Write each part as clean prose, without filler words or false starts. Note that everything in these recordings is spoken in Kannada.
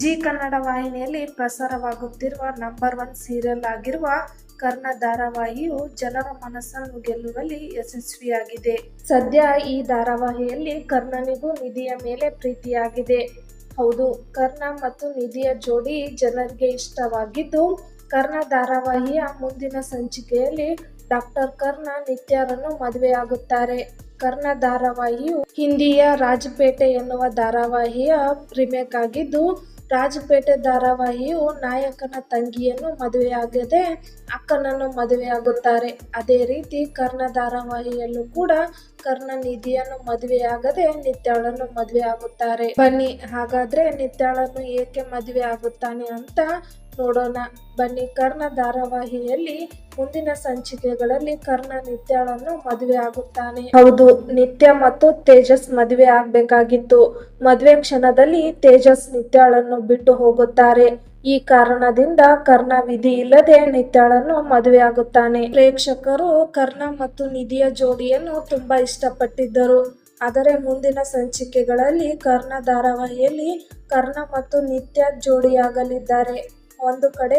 ಜಿ ಕನ್ನಡ ವಾಹಿನಿಯಲ್ಲಿ ಪ್ರಸಾರವಾಗುತ್ತಿರುವ ನಂಬರ್ 1 ಸೀರಿಯಲ್ ಆಗಿರುವ ಕರ್ಣ ಧಾರಾವಾಹಿಯು ಜನರ ಮನಸ್ಸನ್ನು ಗೆಲ್ಲುವಲ್ಲಿ ಯಶಸ್ವಿಯಾಗಿದೆ. ಸದ್ಯ ಈ ಧಾರಾವಾಹಿಯಲ್ಲಿ ಕರ್ಣನಿಗೂ ನಿಧಿಯ ಮೇಲೆ ಪ್ರೀತಿಯಾಗಿದೆ. ಹೌದು, ಕರ್ಣ ಮತ್ತು ನಿಧಿಯ ಜೋಡಿ ಜನರಿಗೆ ಇಷ್ಟವಾಗಿದ್ದು, ಕರ್ಣ ಧಾರಾವಾಹಿಯ ಮುಂದಿನ ಸಂಚಿಕೆಯಲ್ಲಿ ಡಾಕ್ಟರ್ ಕರ್ಣ ನಿತ್ಯಾರನ್ನು ಮದುವೆಯಾಗುತ್ತಾರೆ. ಕರ್ಣ ಧಾರಾವಾಹಿಯು ಹಿಂದಿಯ ರಾಜಪೇಟೆ ಎನ್ನುವ ಧಾರಾವಾಹಿಯ ರಿಮೇಕ್ ಆಗಿದ್ದು, ರಾಜಪೇಟೆ ಧಾರಾವಾಹಿಯು ನಾಯಕನ ತಂಗಿಯನ್ನು ಮದುವೆಯಾಗದೆ ಅಕ್ಕನನ್ನು ಮದುವೆಯಾಗುತ್ತಾರೆ. ಅದೇ ರೀತಿ ಕರ್ಣ ಧಾರಾವಾಹಿಯಲ್ಲೂ ಕೂಡ ಕರ್ಣ ನಿಧಿಯನ್ನು ಮದುವೆಯಾಗದೆ ನಿತ್ಯಾಳನ್ನು ಮದುವೆಯಾಗುತ್ತಾರೆ. ಬನ್ನಿ ಹಾಗಾದ್ರೆ ನಿತ್ಯಾಳನ್ನು ಏಕೆ ಮದುವೆ ಆಗುತ್ತಾನೆ ಅಂತ ನೋಡೋಣ. ಬನ್ನಿ, ಕರ್ಣ ಧಾರಾವಾಹಿಯಲ್ಲಿ ಮುಂದಿನ ಸಂಚಿಕೆಗಳಲ್ಲಿ ಕರ್ಣ ನಿತ್ಯಾಳನ್ನು ಮದುವೆ ಆಗುತ್ತಾನೆ. ಹೌದು, ನಿತ್ಯ ಮತ್ತು ತೇಜಸ್ ಮದುವೆ ಆಗ್ಬೇಕಾಗಿತ್ತು. ಮದುವೆ ಕ್ಷಣದಲ್ಲಿ ತೇಜಸ್ ನಿತ್ಯಾಳನ್ನು ಬಿಟ್ಟು ಹೋಗುತ್ತಾರೆ. ಈ ಕಾರಣದಿಂದ ಕರ್ಣ ವಿಧಿ ಇಲ್ಲದೆ ನಿತ್ಯಾಳನ್ನು ಮದುವೆ ಆಗುತ್ತಾನೆ. ಪ್ರೇಕ್ಷಕರು ಕರ್ಣ ಮತ್ತು ನಿಧಿಯ ಜೋಡಿಯನ್ನು ತುಂಬಾ ಇಷ್ಟಪಟ್ಟಿದ್ದರು. ಆದರೆ ಮುಂದಿನ ಸಂಚಿಕೆಗಳಲ್ಲಿ ಕರ್ಣ ಧಾರಾವಾಹಿಯಲ್ಲಿ ಕರ್ಣ ಮತ್ತು ನಿತ್ಯ ಜೋಡಿಯಾಗಲಿದ್ದಾರೆ. ಒಂದು ಕಡೆ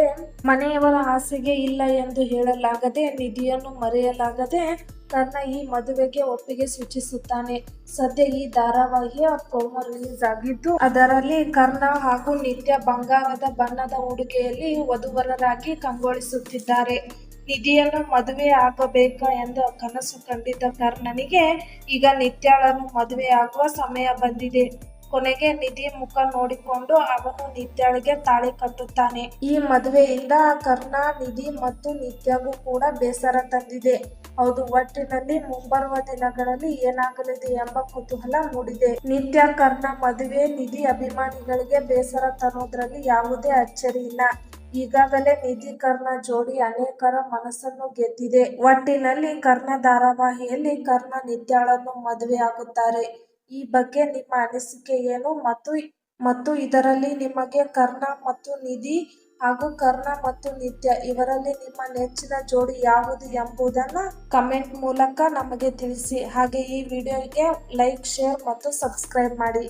ಮನೆಯವರ ಆಸೆಗೆ ಇಲ್ಲ ಎಂದು ಹೇಳಲಾಗದೆ, ನಿಧಿಯನ್ನು ಮರೆಯಲಾಗದೆ ಕರ್ಣ ಈ ಮದುವೆಗೆ ಒಪ್ಪಿಗೆ ಸೂಚಿಸುತ್ತಾನೆ. ಸದ್ಯ ಈ ಧಾರಾವಾಹಿಯ ಪ್ರೋಮೋ ರಿಲೀಸ್ ಆಗಿದ್ದು, ಅದರಲ್ಲಿ ಕರ್ಣ ಹಾಗೂ ನಿತ್ಯ ಬಂಗಾರದ ಬಣ್ಣದ ಉಡುಗೆಯಲ್ಲಿ ವಧುವರರಾಗಿ ಕಂಗೊಳಿಸುತ್ತಿದ್ದಾರೆ. ನಿಧಿಯನ್ನು ಮದುವೆ ಆಗಬೇಕು ಎಂದು ಕನಸು ಕಂಡಿದ್ದ ಕರ್ಣನಿಗೆ ಈಗ ನಿತ್ಯಾಳನ್ನು ಮದುವೆ ಆಗುವ ಸಮಯ ಬಂದಿದೆ. ಕೊನೆಗೆ ನಿಧಿ ಮುಖ ನೋಡಿಕೊಂಡು ಅವನು ನಿತ್ಯಾಳಿಗೆ ತಾಳಿ ಕಟ್ಟುತ್ತಾನೆ. ಈ ಮದುವೆಯಿಂದ ಕರ್ಣ, ನಿಧಿ ಮತ್ತು ನಿತ್ಯಗೂ ಕೂಡ ಬೇಸರ ತಂದಿದೆ. ಹೌದು, ಒಟ್ಟಿನಲ್ಲಿ ಮುಂಬರುವ ದಿನಗಳಲ್ಲಿ ಏನಾಗಲಿದೆ ಎಂಬ ಕುತೂಹಲ ಮೂಡಿದೆ. ನಿತ್ಯ ಕರ್ಣ ಮದುವೆ ನಿಧಿ ಅಭಿಮಾನಿಗಳಿಗೆ ಬೇಸರ ತರೋದ್ರಲ್ಲಿ ಯಾವುದೇ ಅಚ್ಚರಿ ಇಲ್ಲ. ಈಗಾಗಲೇ ನಿಧಿ ಕರ್ಣ ಜೋಡಿ ಅನೇಕರ ಮನಸ್ಸನ್ನು ಗೆದ್ದಿದೆ. ಒಟ್ಟಿನಲ್ಲಿ ಕರ್ಣ ಧಾರಾವಾಹಿಯಲ್ಲಿ ಕರ್ಣ ನಿತ್ಯಾಳನ್ನು ಮದುವೆ ಆಗುತ್ತಾರೆ. ಈ ಬಗ್ಗೆ ನಿಮ್ಮ ಅನಿಸಿಕೆ ಏನು ಮತ್ತು ಇದರಲ್ಲಿ ನಿಮಗೆ ಕರ್ಣ ಮತ್ತು ನಿಧಿ ಹಾಗೂ ಕರ್ಣ ಮತ್ತು ನಿತ್ಯ ಇವರಲ್ಲಿ ನಿಮ್ಮ ನೆಚ್ಚಿನ ಜೋಡಿ ಯಾವುದು ಎಂಬುದನ್ನು ಕಮೆಂಟ್ ಮೂಲಕ ನಮಗೆ ತಿಳಿಸಿ. ಹಾಗೆ ಈ ವಿಡಿಯೋಗೆ ಲೈಕ್, ಶೇರ್ ಮತ್ತು ಸಬ್ಸ್ಕ್ರೈಬ್ ಮಾಡಿ.